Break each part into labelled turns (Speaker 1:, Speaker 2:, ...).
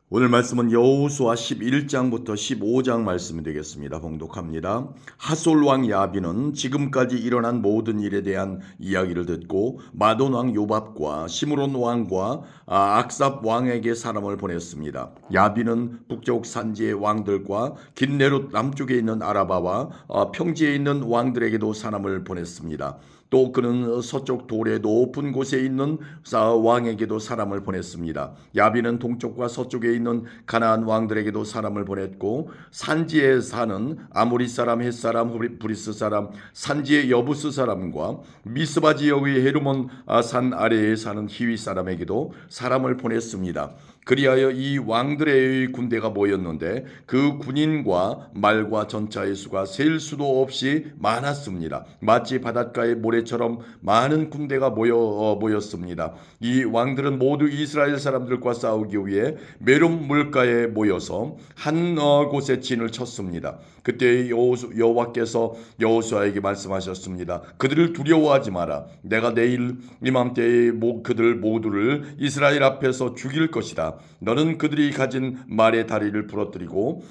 Speaker 1: 오늘 말씀은 여호수아 11장부터 15장 말씀이 되겠습니다. 봉독합니다. 하솔 왕 야빈은 지금까지 일어난 모든 일에 대한 이야기를 듣고 마돈 왕 요밥과 시므론 왕과 악삽 왕에게 사람을 보냈습니다. 야빈은 북쪽 산지의 왕들과 긴네롯 남쪽에 있는 아라바와 평지에 있는 왕들에게도 사람을 보냈습니다. 또 그는 서쪽 돌의 높은 곳에 있는 왕에게도 사람을 보냈습니다. 야빈은 동쪽과 서쪽에 있는 가나안 왕들에게도 사람을 보냈고 산지에 사는 아모리 사람, 헷 사람, 브리스 사람, 산지의 여부스 사람과 미스바 지역의 헤르몬 산 아래에 사는 히위 사람에게도 사람을 보냈습니다. 그리하여 이 왕들의 군대가 모였는데 그 군인과 말과 전차의 수가 셀 수도 없이 많았습니다. 마치 바닷가의 모래처럼 많은 군대가 모였습니다. 이 왕들은 모두 이스라엘 사람들과 싸우기 위해 메론 물가에 모여서 한 곳에 진을 쳤습니다. 그때 여호와께서 여호수아에게 말씀하셨습니다. 그들을 두려워하지 마라. 내가 내일 이맘때에 그들 모두를 이스라엘 앞에서 죽일 것이다. 너는 그들이 가진 말의 다리를 부러뜨리고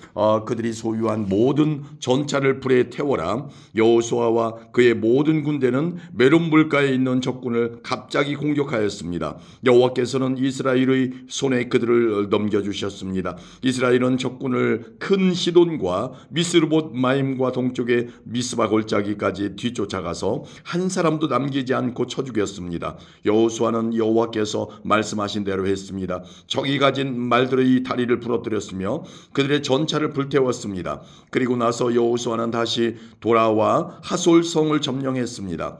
Speaker 1: 그들이 소유한 모든 전차를 불에 태워라. 여호수아와 그의 모든 군대는 메론 물가에 있는 적군을 갑자기 공격하였습니다. 여호와께서는 이스라엘의 손에 그들을 넘겨주셨습니다. 이스라엘은 적군을 큰 시돈과 미스르봇 마임과 동쪽의 미스바 골짜기까지 뒤쫓아가서 한 사람도 남기지 않고 쳐 죽였습니다. 여호수아는 여호와께서 말씀하신 대로 했습니다. 적이 가진 말들의 다리를 부러뜨렸으며 그들의 전차를 불태웠습니다. 그리고 나서 여호수아는 다시 돌아와 하솔 성을 점령했습니다.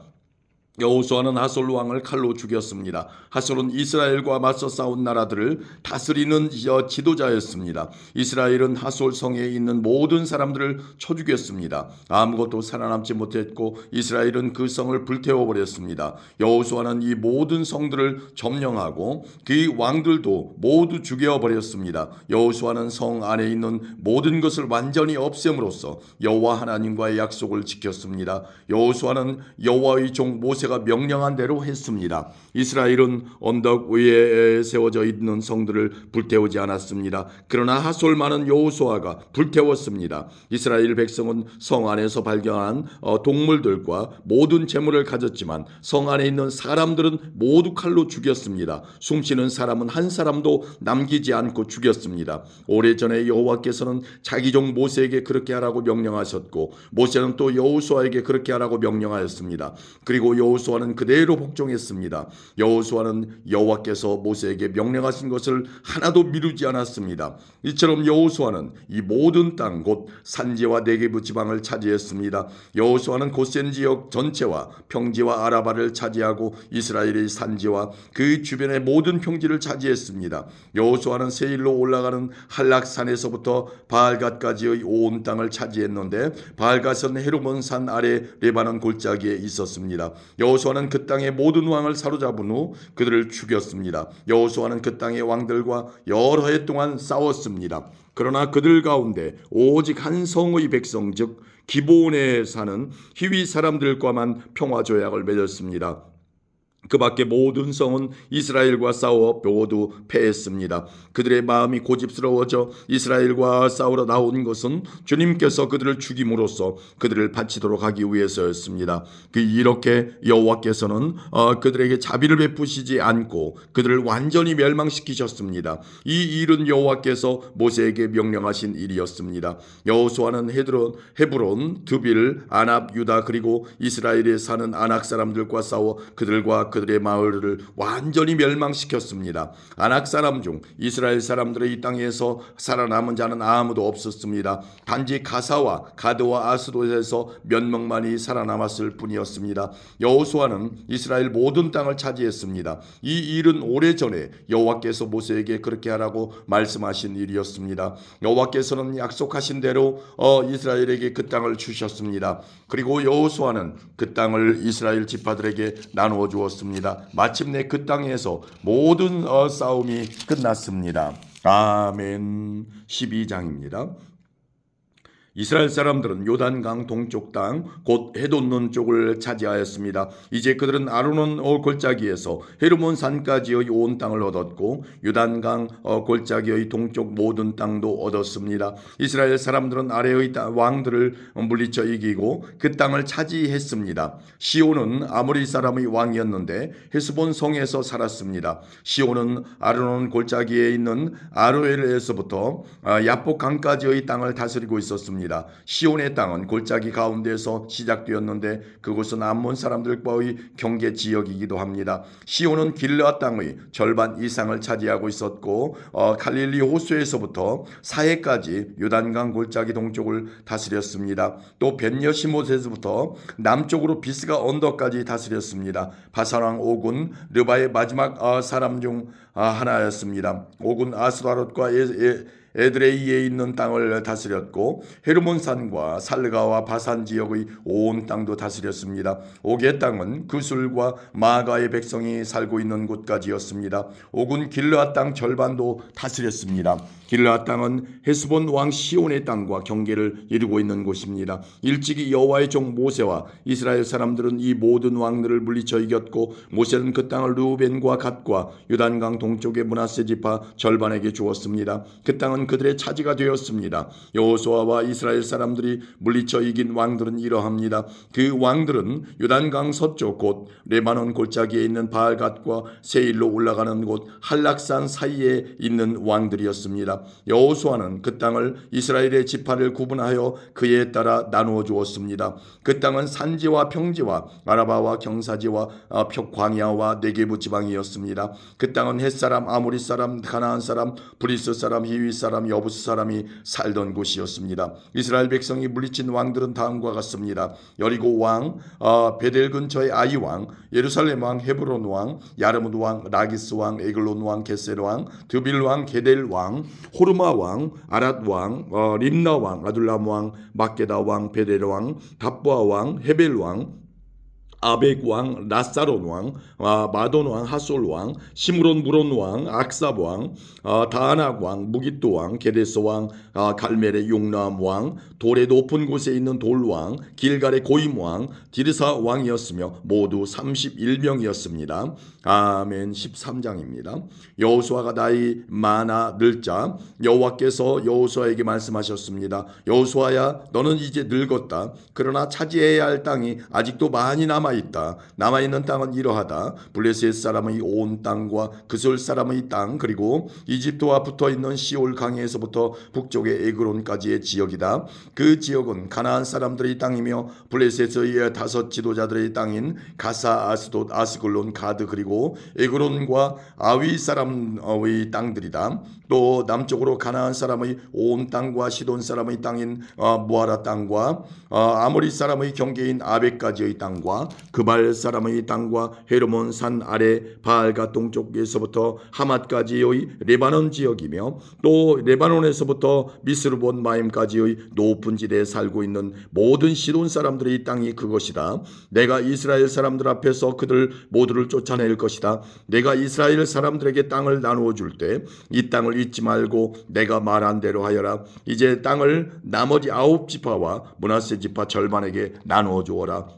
Speaker 1: 여호수아는 하솔 왕을 칼로 죽였습니다. 하솔은 이스라엘과 맞서 싸운 나라들을 다스리는 지도자였습니다. 이스라엘은 하솔 성에 있는 모든 사람들을 쳐 죽였습니다. 아무것도 살아남지 못했고 이스라엘은 그 성을 불태워버렸습니다. 여호수아는 이 모든 성들을 점령하고 그 왕들도 모두 죽여버렸습니다. 여호수아는 성 안에 있는 모든 것을 완전히 없앰으로써 여호와 하나님과의 약속을 지켰습니다. 여호수아는 여호와의 종 모세가 명령한 대로 했습니다. 이스라엘은 언덕 위에 세워져 있는 성들을 불태우지 않았습니다. 그러나 하솔만은 여호수아가 불태웠습니다. 이스라엘 백성은 성 안에서 발견한 동물들과 모든 재물을 가졌지만 성 안에 있는 사람들은 모두 칼로 죽였습니다. 숨쉬는 사람은 한 사람도 남기지 않고 죽였습니다. 오래전에 여호와께서는 자기 종 모세에게 그렇게 하라고 명령하셨고 모세는 또 여호수아에게 그렇게 하라고 명령하였습니다. 그리고 여호수아는 그대로 복종했습니다. 여호수아는 여호와께서 모세에게 명령하신 것을 하나도 미루지 않았습니다. 이처럼 여호수아는 이 모든 땅 곧 산지와 네게부 지방을 차지했습니다. 여호수아는 고센 지역 전체와 평지와 아라바를 차지하고 이스라엘의 산지와 그 주변의 모든 평지를 차지했습니다. 여호수아는 세일로 올라가는 할락산에서부터 바알갓까지의 온 땅을 차지했는데 바알갓은 헤르몬 산 아래 레바논 골짜기에 있었습니다. 여호수아는 그 땅의 모든 왕을 사로잡은 후 그들을 죽였습니다. 여호수아는 그 땅의 왕들과 여러 해 동안 싸웠습니다. 그러나 그들 가운데 오직 한 성의 백성 즉 기브온에 사는 히위 사람들과만 평화 조약을 맺었습니다. 그 밖에 모든 성은 이스라엘과 싸워 모두 패했습니다. 그들의 마음이 고집스러워져 이스라엘과 싸우러 나온 것은 주님께서 그들을 죽임으로써 그들을 바치도록 하기 위해서였습니다. 이렇게 여호와께서는 그들에게 자비를 베푸시지 않고 그들을 완전히 멸망시키셨습니다. 이 일은 여호와께서 모세에게 명령하신 일이었습니다. 여호수아는 헤브론, 드빌, 아납, 유다 그리고 이스라엘에 사는 아낙 사람들과 싸워 그들의 마을을 완전히 멸망시켰습니다. 아낙 사람 중 이스라엘 사람들의 이 땅에서 살아남은 자는 아무도 없었습니다. 단지 가사와 가드와 아스돗에서 몇 명만이 살아남았을 뿐이었습니다. 여호수아는 이스라엘 모든 땅을 차지했습니다. 이 일은 오래전에 여호와께서 모세에게 그렇게 하라고 말씀하신 일이었습니다. 여호와께서는 약속하신 대로 이스라엘에게 그 땅을 주셨습니다. 그리고 여호수아는 그 땅을 이스라엘 지파들에게 나누어 주었습니다. 마침내 그 땅에서 모든 싸움이 끝났습니다. 아멘. 12장입니다. 이스라엘 사람들은 요단강 동쪽 땅, 곧 헤돈론 쪽을 차지하였습니다. 이제 그들은 아르논 골짜기에서 헤르몬 산까지의 온 땅을 얻었고 요단강 골짜기의 동쪽 모든 땅도 얻었습니다. 이스라엘 사람들은 아래의 왕들을 물리쳐 이기고 그 땅을 차지했습니다. 시온은 아모리 사람의 왕이었는데 헤스본 성에서 살았습니다. 시온은 아르논 골짜기에 있는 아로엘에서부터 야복 강까지의 땅을 다스리고 있었습니다. 시온의 땅은 골짜기 가운데서 시작되었는데 그곳은 암몬 사람들과의 경계 지역이기도 합니다. 시온은 길르앗 땅의 절반 이상을 차지하고 있었고 갈릴리 호수에서부터 사해까지 요단강 골짜기 동쪽을 다스렸습니다. 또 벳여시못에서부터 남쪽으로 비스가 언덕까지 다스렸습니다. 바산왕 오군 르바의 마지막 사람 중 하나였습니다. 오군 아스다롯과 에드레이에 있는 땅을 다스렸고 헤르몬산과 살가와 바산 지역의 온 땅도 다스렸습니다. 옥의 땅은 그술과 마가의 백성이 살고 있는 곳까지였습니다. 옥은 길르앗 땅 절반도 다스렸습니다. 길르앗 땅은 헤스본 왕 시온의 땅과 경계를 이루고 있는 곳입니다. 일찍이 여호와의 종 모세와 이스라엘 사람들은 이 모든 왕들을 물리쳐 이겼고 모세는 그 땅을 르우벤과 갓과 요단강 동쪽의 므낫세 지파 절반에게 주었습니다. 그 땅은 그들의 차지가 되었습니다. 여호수아와 이스라엘 사람들이 물리쳐 이긴 왕들은 이러합니다. 그 왕들은 요단강 서쪽 곧 레바논 골짜기에 있는 바알갓과 세일로 올라가는 곳 할락산 사이에 있는 왕들이었습니다. 여호수아는 그 땅을 이스라엘의 지파를 구분하여 그에 따라 나누어 주었습니다. 그 땅은 산지와 평지와 아라바와 경사지와 광야와 네게부 지방이었습니다. 그 땅은 헷사람, 아모리 사람, 가나안 사람, 브리스 사람, 히위 사람, 여부스 사람이 살던 곳이었습니다. 이스라엘 백성이 물리친 왕들은 다음과 같습니다. 여리고 왕, 베델 근처의 아이 왕, 예루살렘 왕, 헤브론 왕, 야르무드 왕, 라기스 왕, 에글론 왕, 게셀 왕, 드빌 왕, 게델 왕, 호르마 왕, 아랏 왕, 림나 왕, 아둘람 왕, 막게다 왕, 베델 왕, 답보아 왕, 헤벨 왕, 아벡 왕, 라사론 왕, 마돈 왕, 하솔 왕, 시므론 무론 왕, 악삽 왕, 다아낙 왕, 무깃도 왕, 게데스 왕, 갈멜의 용람 왕, 돌의 높은 곳에 있는 돌 왕, 길갈의 고임 왕, 디르사 왕이었으며 모두 31명이었습니다. 아멘. 13장입니다. 여호수아가 나이 많아 늙자 여호와께서 여호수아에게 말씀하셨습니다. 여호수아야, 너는 이제 늙었다. 그러나 차지해야 할 땅이 아직도 많이 남아있다. 남아있는 땅은 이러하다. 블레셋 사람의 온 땅과 그솔 사람의 땅, 그리고 이집트와 붙어있는 시올 강에서부터 북쪽의 에그론까지의 지역이다. 그 지역은 가나안 사람들의 땅이며 블레셋의 5 지도자들의 땅인 가사, 아스돗, 아스글론, 가드, 그리고 에그론과 아위 사람의 땅들이다. 또 남쪽으로 가나안 사람의 온 땅과 시돈 사람의 땅인 무아라 땅과 아모리 사람의 경계인 아벡까지의 땅과 그발 사람의 땅과 헤르몬 산 아래 바알갓 동쪽에서부터 하맛까지의 레바논 지역이며 또 레바논에서부터 미스르본 마임까지의 높은 지대에 살고 있는 모든 시돈 사람들의 땅이 그것이다. 내가 이스라엘 사람들 앞에서 그들 모두를 쫓아낼 것이다. 내가 이스라엘 사람들에게 땅을 나누어 줄 때 이 땅을 잊지 말고 내가 말한 대로 하여라. 이제 땅을 나머지 9 지파와 므낫세 지파 절반에게 나누어 주어라.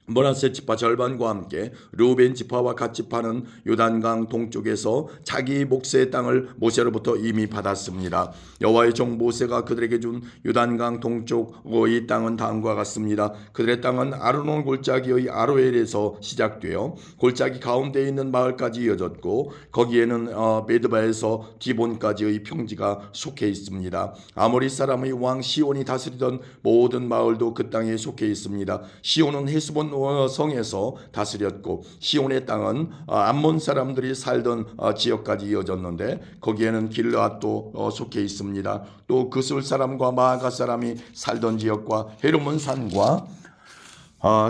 Speaker 1: 므낫세 지파 절반과 함께 르우벤 지파와 갓 지파는 요단강 동쪽에서 자기 몫의 땅을 모세로부터 이미 받았습니다. 여호와의 종 모세가 그들에게 준 요단강 동쪽의 땅은 다음과 같습니다. 그들의 땅은 아르논 골짜기의 아로엘에서 시작되어 골짜기 가운데에 있는 마을까지 이어졌고 거기에는 메드바에서 디본까지의 평지가 속해 있습니다. 아모리 사람의 왕 시온이 다스리던 모든 마을도 그 땅에 속해 있습니다. 시온은 헤스본 성에서 다스렸고 시온의 땅은 암몬 사람들이 살던 지역까지 이어졌는데 거기에는 길르앗도 속해 있습니다. 또 그술 사람과 마아가 사람이 살던 지역과 헤르몬 산과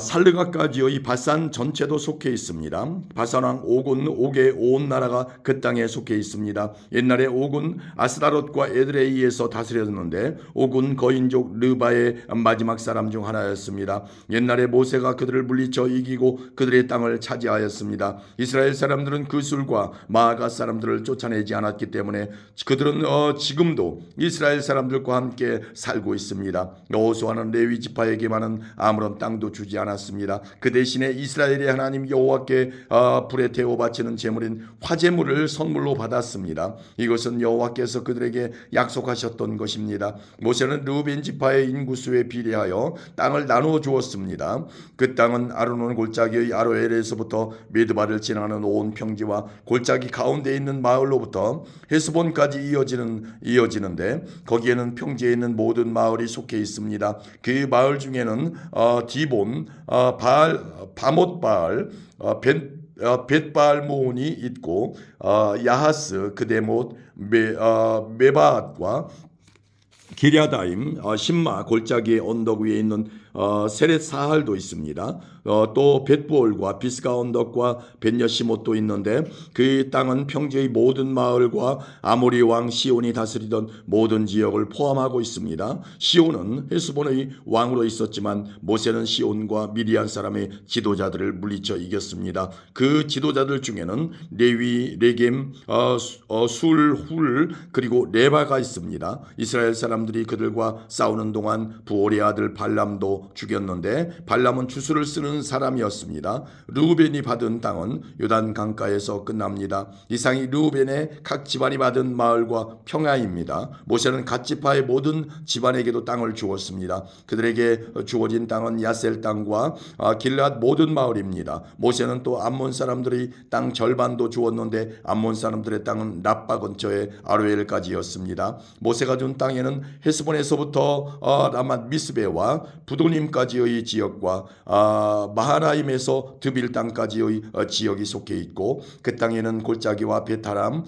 Speaker 1: 살르가까지의 바산 전체도 속해 있습니다. 바산왕 옥은 옥의 온 나라가 그 땅에 속해 있습니다. 옛날에 옥은 아스다롯과 에드레이에서 다스렸는데 옥은 거인족 르바의 마지막 사람 중 하나였습니다. 옛날에 모세가 그들을 물리쳐 이기고 그들의 땅을 차지하였습니다. 이스라엘 사람들은 그술과 마아가 사람들을 쫓아내지 않았기 때문에 그들은 지금도 이스라엘 사람들과 함께 살고 있습니다. 여호수아는 레위 지파에게만은 아무런 땅도 주지 않았습니다. 그 대신에 이스라엘의 하나님 여호와께 불에 태워 바치는 제물인 화제물을 선물로 받았습니다. 이것은 여호와께서 그들에게 약속하셨던 것입니다. 모세는 르우벤 지파의 인구수에 비례하여 땅을 나누어 주었습니다. 그 땅은 아르논 골짜기의 아로엘에서부터 메드바를 지나는 온 평지와 골짜기 가운데 있는 마을로부터 헤스본까지 이어지는데 거기에는 평지에 있는 모든 마을이 속해 있습니다. 그 마을 중에는 디본, 바못바알, 벳바알모온이 있고 야하스, 그데못, 메바앗과 기랴다임, 신마 골짜기의 언덕 위에 있는 세렛사할도 있습니다. 또 벳부올과 비스가 언덕과 벳여시못도 있는데 그 땅은 평지의 모든 마을과 아모리 왕 시온이 다스리던 모든 지역을 포함하고 있습니다. 시온은 헤스본의 왕으로 있었지만 모세는 시온과 미디안 사람의 지도자들을 물리쳐 이겼습니다. 그 지도자들 중에는 레위, 레겜, 술, 훌 그리고 레바가 있습니다. 이스라엘 사람들이 그들과 싸우는 동안 부올의 아들 발람도 죽였는데 발람은 주술을 쓰는 사람이었습니다. 르우벤이 받은 땅은 요단 강가에서 끝납니다. 이상이 르우벤의 각 집안이 받은 마을과 평야입니다. 모세는 갓 지파의 모든 집안에게도 땅을 주었습니다. 그들에게 주어진 땅은 야셀 땅과 길앗 모든 마을입니다. 모세는 또 암몬 사람들의 땅 절반도 주었는데 암몬 사람들의 땅은 라빠 근처의 아로엘까지였습니다. 모세가 준 땅에는 헤스본에서부터 라맛 미스베와 부도님까지의 지역과 마하라임에서 드빌 땅까지의 지역이 속해 있고 그 땅에는 골짜기와 베타람,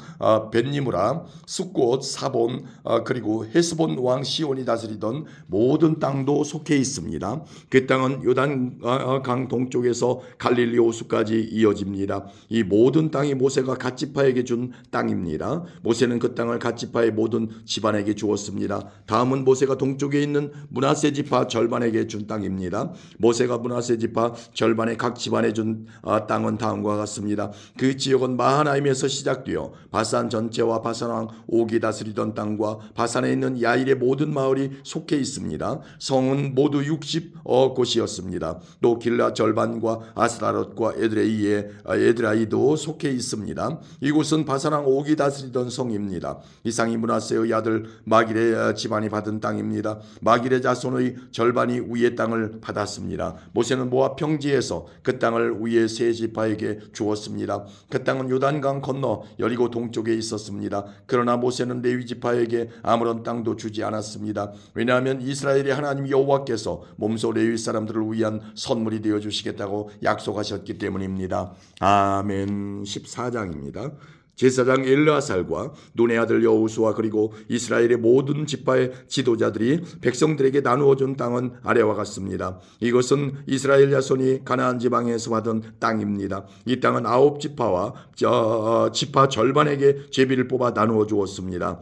Speaker 1: 벳니무라, 숫곳, 사본 그리고 헤스본 왕 시온이 다스리던 모든 땅도 속해 있습니다. 그 땅은 요단강 동쪽에서 갈릴리 호수까지 이어집니다. 이 모든 땅이 모세가 갓 지파에게 준 땅입니다. 모세는 그 땅을 갓 지파의 모든 집안에게 주었습니다. 다음은 모세가 동쪽에 있는 므낫세 지파 절반에게 준 땅입니다. 모세가 므낫세 지파 절반의 각 집안에 준 땅은 다음과 같습니다. 그 지역은 마하나임에서 시작되어 바산 전체와 바산 왕 옥이 다스리던 땅과 바산에 있는 야일의 모든 마을이 속해 있습니다. 성은 모두 60곳이었습니다. 또 길라 절반과 아스다롯과 에드라이도 속해 있습니다. 이곳은 바산 왕 옥이 다스리던 성입니다. 이상이 므낫세의 아들 마길의 집안이 받은 땅입니다. 마길의 자손의 절반이 위의 땅을 받았습니다. 모세는 모압 평지에서 그 땅을 위의 세 지파에게 주었습니다. 그 땅은 요단강 건너 여리고 동쪽에 있었습니다. 그러나 모세는 레위 지파에게 아무런 땅도 주지 않았습니다. 왜냐하면 이스라엘의 하나님 여호와께서 몸소 레위 사람들을 위한 선물이 되어 주시겠다고 약속하셨기 때문입니다. 아멘. 14장입니다. 제사장 엘르아살과 눈의 아들 여호수아 그리고 이스라엘의 모든 지파의 지도자들이 백성들에게 나누어준 땅은 아래와 같습니다. 이것은 이스라엘 자손이 가나안 지방에서 받은 땅입니다. 이 땅은 9지파와 지파 절반에게 제비를 뽑아 나누어 주었습니다.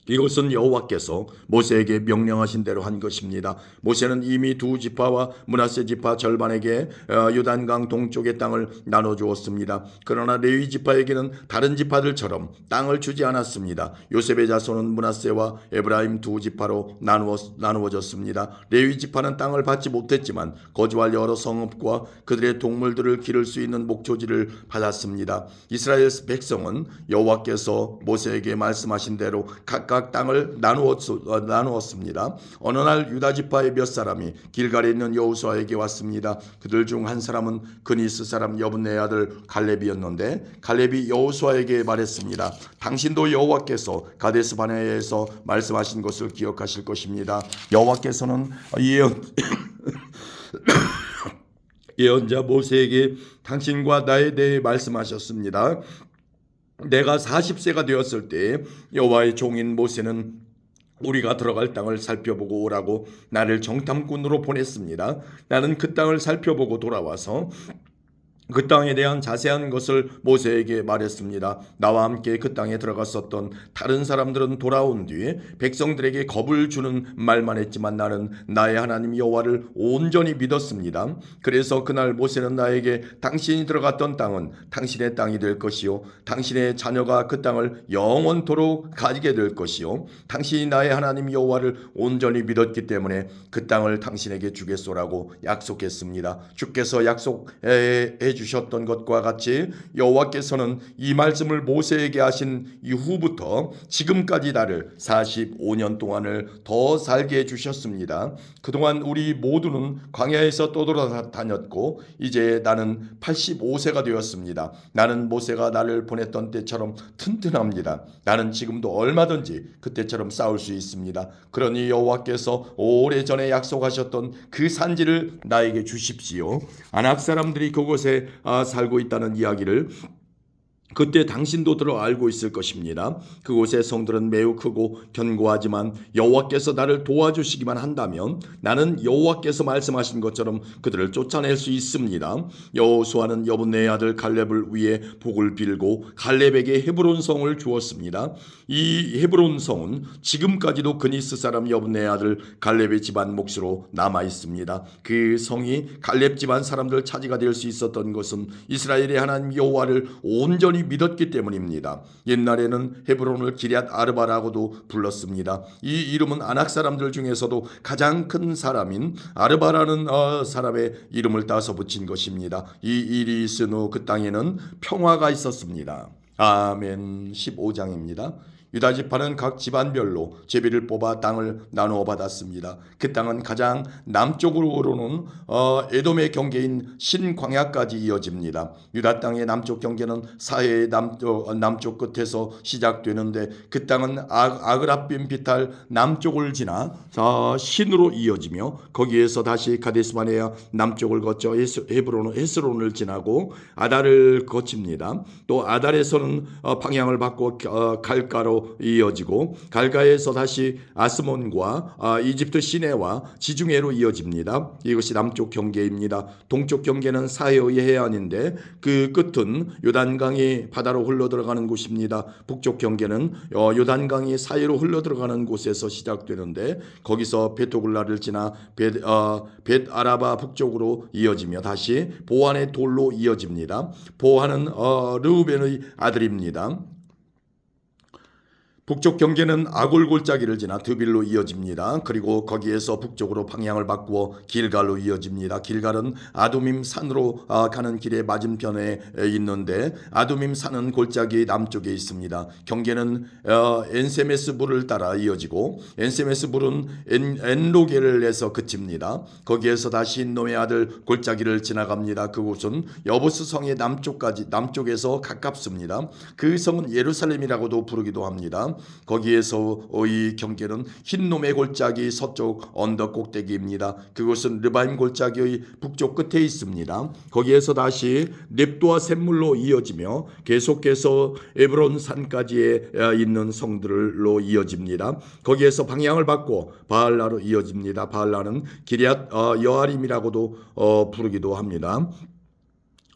Speaker 1: 이것은 여호와께서 모세에게 명령하신 대로 한 것입니다. 모세는 이미 두 지파와 므낫세 지파 절반에게 요단강 동쪽의 땅을 나눠주었습니다. 그러나 레위 지파에게는 다른 지파들처럼 땅을 주지 않았습니다. 요셉의 자손은 므낫세와 에브라임 두 지파로 나누어졌습니다. 레위 지파는 땅을 받지 못했지만 거주할 여러 성읍과 그들의 동물들을 기를 수 있는 목초지를 받았습니다. 이스라엘 백성은 여호와께서 모세에게 말씀하신 대로 각각 땅을 나누었습니다. 어느 날 유다 지파의 몇 사람이 길갈에 있는 여호수아에게 왔습니다. 그들 중 한 사람은 그니스 사람 여분네 아들 갈렙이었는데 갈렙이 여호수아에게 말했습니다. 당신도 여호와께서 가데스 바네아에서 말씀하신 것을 기억하실 것입니다. 여호와께서는 예언자 모세에게 당신과 나에 대해 말씀하셨습니다. 내가 40세가 되었을 때 여호와의 종인 모세는 우리가 들어갈 땅을 살펴보고 오라고 나를 정탐꾼으로 보냈습니다. 나는 그 땅을 살펴보고 돌아와서 그 땅에 대한 자세한 것을 모세에게 말했습니다. 나와 함께 그 땅에 들어갔었던 다른 사람들은 돌아온 뒤 백성들에게 겁을 주는 말만 했지만 나는 나의 하나님 여호와를 온전히 믿었습니다. 그래서 그날 모세는 나에게 당신이 들어갔던 땅은 당신의 땅이 될 것이요 당신의 자녀가 그 땅을 영원토록 가지게 될 것이요 당신이 나의 하나님 여호와를 온전히 믿었기 때문에 그 땅을 당신에게 주겠소라고 약속했습니다. 주께서 약속해 주셨던 것과 같이 여호와께서는 이 말씀을 모세에게 하신 이후부터 지금까지 나를 45년 동안을 더 살게 해주셨습니다. 그동안 우리 모두는 광야에서 떠돌아다녔고 이제 나는 85세가 되었습니다. 나는 모세가 나를 보냈던 때처럼 튼튼합니다. 나는 지금도 얼마든지 그때처럼 싸울 수 있습니다. 그러니 여호와께서 오래전에 약속하셨던 그 산지를 나에게 주십시오. 아낙 사람들이 그곳에 살고 있다는 이야기를 그때 당신도 들어 알고 있을 것입니다. 그곳의 성들은 매우 크고 견고하지만 여호와께서 나를 도와주시기만 한다면 나는 여호와께서 말씀하신 것처럼 그들을 쫓아낼 수 있습니다. 여호수아는 여분네의 아들 갈렙을 위해 복을 빌고 갈렙에게 헤브론 성을 주었습니다. 이 헤브론 성은 지금까지도 그니스 사람 여분네의 아들 갈렙의 집안 몫으로 남아 있습니다. 그 성이 갈렙 집안 사람들 차지가 될 수 있었던 것은 이스라엘의 하나님 여호와를 온전히 믿었기 때문입니다. 옛날에는 헤브론을 기럇 아르바라고도 불렀습니다. 이 이름은 아낙 사람들 중에서도 가장 큰 사람인 아르바라는 사람의 이름을 따서 붙인 것입니다. 이 일이 있은 후 그 땅에는 평화가 있었습니다. 아멘. 15장입니다. 유다 지파는 각 집안별로 제비를 뽑아 땅을 나누어 받았습니다. 그 땅은 가장 남쪽으로는 에돔의 경계인 신광야까지 이어집니다. 유다 땅의 남쪽 경계는 사해의 남쪽 끝에서 시작되는데 그 땅은 아그라빔 비탈 남쪽을 지나 신으로 이어지며 거기에서 다시 가데스바네아 남쪽을 거쳐 헤스론을 지나고 아달을 거칩니다. 또 아달에서는 방향을 바꿔 갈가로 이어지고 갈가에서 다시 아스몬과 이집트 시내와 지중해로 이어집니다. 이것이 남쪽 경계입니다. 동쪽 경계는 사해의 해안인데 그 끝은 요단강이 바다로 흘러들어가는 곳입니다. 북쪽 경계는 요단강이 사해로 흘러들어가는 곳에서 시작되는데 거기서 베토글라를 지나 벳아라바 북쪽으로 이어지며 다시 보한의 돌로 이어집니다. 보한은 르우벤의 아들입니다. 북쪽 경계는 아골 골짜기를 지나 드빌로 이어집니다. 그리고 거기에서 북쪽으로 방향을 바꾸어 길갈로 이어집니다. 길갈은 아두밈 산으로 가는 길의 맞은편에 있는데 아두밈 산은 골짜기 남쪽에 있습니다. 경계는 엔세메스 물을 따라 이어지고 엔세메스 물은 엔로게를 내서 그칩니다. 거기에서 다시 인놈의 아들 골짜기를 지나갑니다. 그곳은 여부스 성의 남쪽에서 가깝습니다. 그 성은 예루살렘이라고도 부르기도 합니다. 거기에서의 경계는 흰놈의 골짜기 서쪽 언덕 꼭대기입니다. 그곳은 르바임 골짜기의 북쪽 끝에 있습니다. 거기에서 다시 넵도와 샘물로 이어지며 계속해서 에브론 산까지에 있는 성들로 이어집니다. 거기에서 방향을 바꿔 바알라로 이어집니다. 바알라는 기럇 여아림이라고도 부르기도 합니다.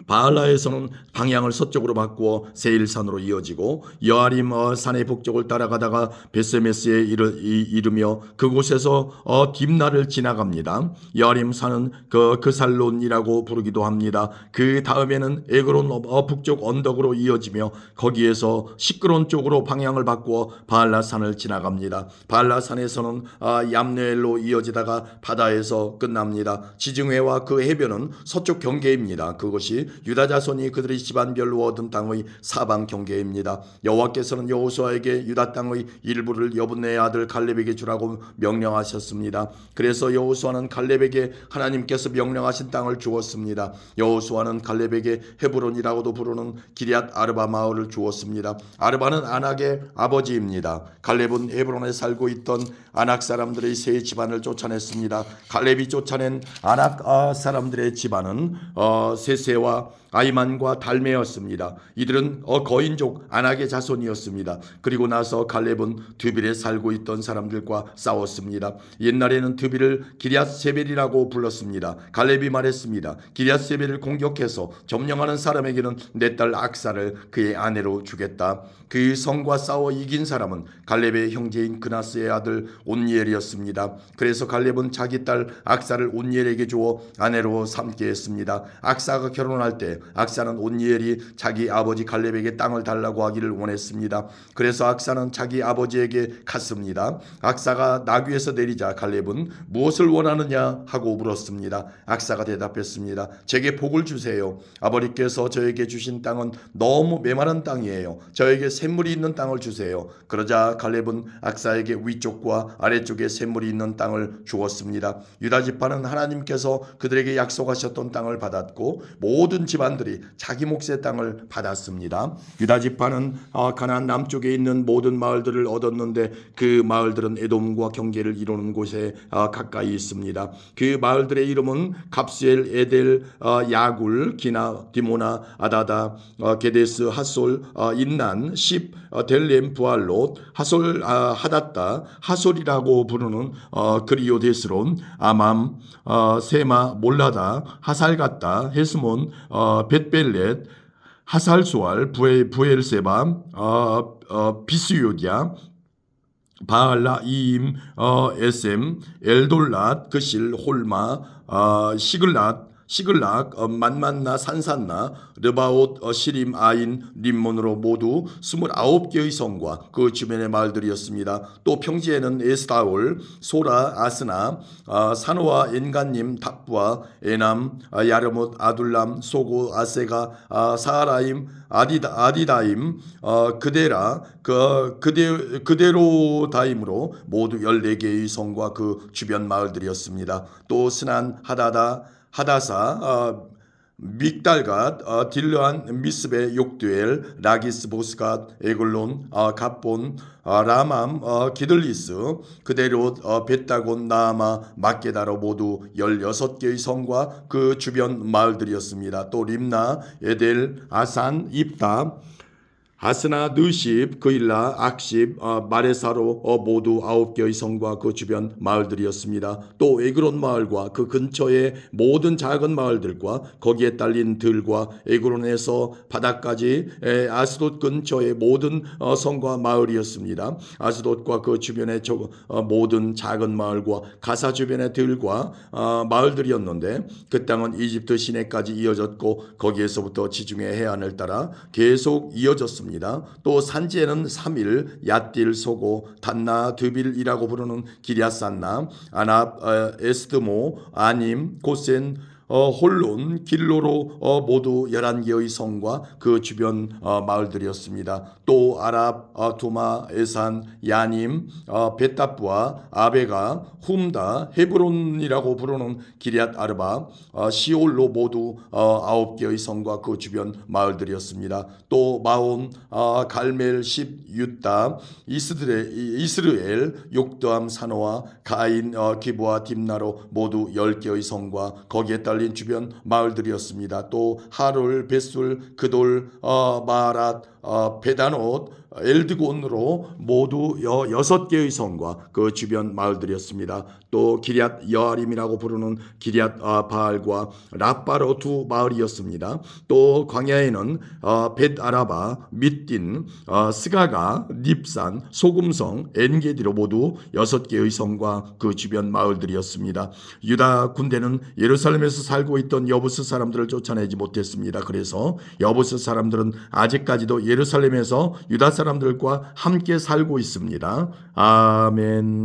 Speaker 1: 바알라에서는 방향을 서쪽으로 바꾸어 세일산으로 이어지고 여아림 산의 북쪽을 따라가다가 베세메스에 이르며 그곳에서 딥나를 지나갑니다. 여아림 산은 그살론이라고 부르기도 합니다. 그 다음에는 에그론 북쪽 언덕으로 이어지며 거기에서 시끄론 쪽으로 방향을 바꾸어 바알라산을 지나갑니다. 바알라산에서는 얌네엘로 이어지다가 바다에서 끝납니다. 지중해와 그 해변은 서쪽 경계입니다. 그것이 유다 자손이 그들의 집안별로 얻은 땅의 사방 경계입니다. 여호와께서는 여호수아에게 유다 땅의 일부를 여분네의 아들 갈렙에게 주라고 명령하셨습니다. 그래서 여호수아는 갈렙에게 하나님께서 명령하신 땅을 주었습니다. 여호수아는 갈렙에게 헤브론이라고도 부르는 기럇 아르바 마을을 주었습니다. 아르바는 아낙의 아버지입니다. 갈렙은 헤브론에 살고 있던 아낙 사람들의 세 집안을 쫓아냈습니다. 갈렙이 쫓아낸 아낙 사람들의 집안은 세세와 아이만과 달메였습니다. 이들은 거인족 아낙의 자손이었습니다. 그리고 나서 갈렙은 드빌에 살고 있던 사람들과 싸웠습니다. 옛날에는 드빌을 기럇세벨이라고 불렀습니다. 갈렙이 말했습니다. 기럇세벨을 공격해서 점령하는 사람에게는 내 딸 악사를 그의 아내로 주겠다. 그 성과 싸워 이긴 사람은 갈렙의 형제인 그나스의 아들 온니엘이었습니다. 그래서 갈렙은 자기 딸 악사를 온니엘에게 주어 아내로 삼게 했습니다. 악사가 결혼할 때 악사는 온니엘이 자기 아버지 갈렙에게 땅을 달라고 하기를 원했습니다. 그래서 악사는 자기 아버지에게 갔습니다. 악사가 나귀에서 내리자 갈렙은 무엇을 원하느냐 하고 물었습니다. 악사가 대답했습니다. 제게 복을 주세요. 아버지께서 저에게 주신 땅은 너무 메마른 땅이에요. 저에게 샘물이 있는 땅을 주세요. 그러자 갈렙은 악사에게 위쪽과 아래쪽에 샘물이 있는 땅을 주었습니다. 유다 지파는 하나님께서 그들에게 약속하셨던 땅을 받았고 모든 집안들이 자기 몫의 땅을 받았습니다. 유다 지파는 가나안 남쪽에 있는 모든 마을들을 얻었는데 그 마을들은 에돔과 경계를 이루는 곳에 가까이 있습니다. 그 마을들의 이름은 갑스엘, 에델, 야굴, 기나, 디모나, 아다다, 게데스, 핫솔, 인난, 십, 델렘, 부알롯, 하솔, 하닷다, 하솔이라고 부르는 그리오데스론, 아맘, 세마, 몰라다, 하살갓다, 헤스몬, 벳벨렛, 하살수알, 부엘세바, 비스요디아, 바알라, 이임, 에셈, 엘돌랏, 그실, 홀마, 시글락, 만만나, 산산나, 르바옷, 시림, 아인, 림몬으로 모두 29개의 성과 그 주변의 마을들이었습니다. 또 평지에는 에스다올, 소라, 아스나, 사노아, 엔간님, 탑부아, 에남, 야르못, 아둘람, 소고, 아세가, 사하라임, 아디다임, 그데라, 그데로다임으로 모두 14개의 성과 그 주변 마을들이었습니다. 또 스난, 하다사, 믹달갓, 딜르안, 미스베, 욕두엘, 라기스, 보스갓, 에글론, 갑본, 라맘, 기들리스, 그대로 벳다곤, 나아마, 막게다로 모두 16개의 성과 그 주변 마을들이었습니다. 또 림나, 에델, 아산, 입다, 아스나, 느십, 그일라, 악십, 마레사로 모두 9개의 성과 그 주변 마을들이었습니다. 또 에그론 마을과 그 근처의 모든 작은 마을들과 거기에 딸린 들과 에그론에서 바다까지 아스돗 근처의 모든 성과 마을이었습니다. 아스돗과 그 주변의 모든 작은 마을과 가사 주변의 들과 마을들이었는데 그 땅은 이집트 시내까지 이어졌고 거기에서부터 지중해 해안을 따라 계속 이어졌습니다. 또 산지에는 3일, 얏딜, 소고, 단나, 드빌이라고 부르는 기럇산나, 아납, 에스드모, 아님, 고센, 홀론, 길로로 모두 11개의 성과 그 주변 마을들이었습니다. 또 아랍, 두마, 에산, 야님, 벳다부아, 아베가, 훔다, 헤브론이라고 부르는 기럇 아르바, 시올로 모두 9개의 성과 그 주변 마을들이었습니다. 또 마온, 갈멜, 십, 유다, 이스르엘, 욕드암, 사노아, 가인, 기브아, 딥나로 모두 10개의 성과 거기에 딸린 주변 마을들이었습니다. 또 하룰, 벳술, 그돌, 마랏, 베다노, 엘드곤으로 모두 6개의 성과 그 주변 마을들이었습니다. 또 기럇 여아림이라고 부르는 기럇 바알과 라빠로 두 마을이었습니다. 또 광야에는 벳아라바, 밑딘, 스가가, 닙산, 소금성, 엔게디로 모두 6개의 성과 그 주변 마을들이었습니다. 유다 군대는 예루살렘에서 살고 있던 여부스 사람들을 쫓아내지 못했습니다. 그래서 여부스 사람들은 아직까지도 예루살렘에서 유다 사람들과 함께 살고 있습니다. 아멘.